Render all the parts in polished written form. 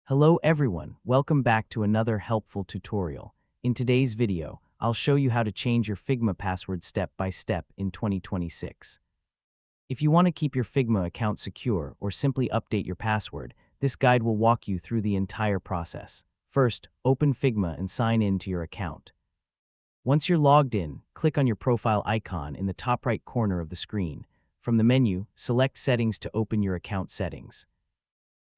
Hello everyone, welcome back to another helpful tutorial. In today's video, I'll show you how to change your Figma password step by step in 2026. If you want to keep your Figma account secure or simply update your password, this guide will walk you through the entire process. First, open Figma and sign in to your account. Once you're logged in, click on your profile icon in the top right corner of the screen. From the menu, select Settings to open your account settings.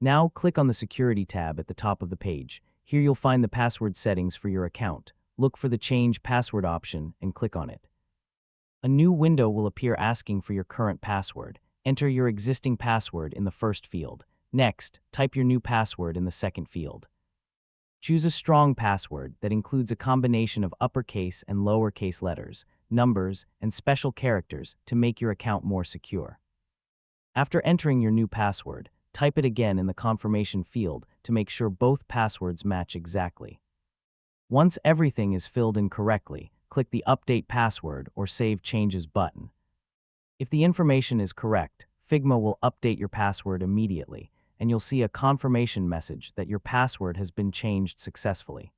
Now click on the Security tab at the top of the page. Here you'll find the password settings for your account. Look for the Change Password option and click on it. A new window will appear asking for your current password. Enter your existing password in the first field. Next, type your new password in the second field. Choose a strong password that includes a combination of uppercase and lowercase letters, numbers, and special characters to make your account more secure. After entering your new password, type it again in the confirmation field to make sure both passwords match exactly. Once everything is filled in correctly, click the Update Password or Save Changes button. If the information is correct, Figma will update your password immediately, and you'll see a confirmation message that your password has been changed successfully.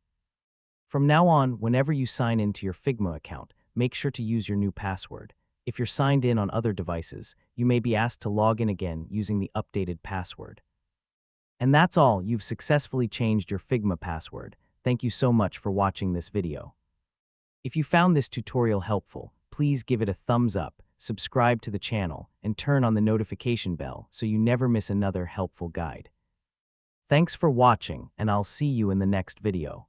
From now on, whenever you sign into your Figma account, make sure to use your new password. If you're signed in on other devices, you may be asked to log in again using the updated password. And that's all, you've successfully changed your Figma password. Thank you so much for watching this video. If you found this tutorial helpful, please give it a thumbs up, subscribe to the channel, and turn on the notification bell so you never miss another helpful guide. Thanks for watching, and I'll see you in the next video.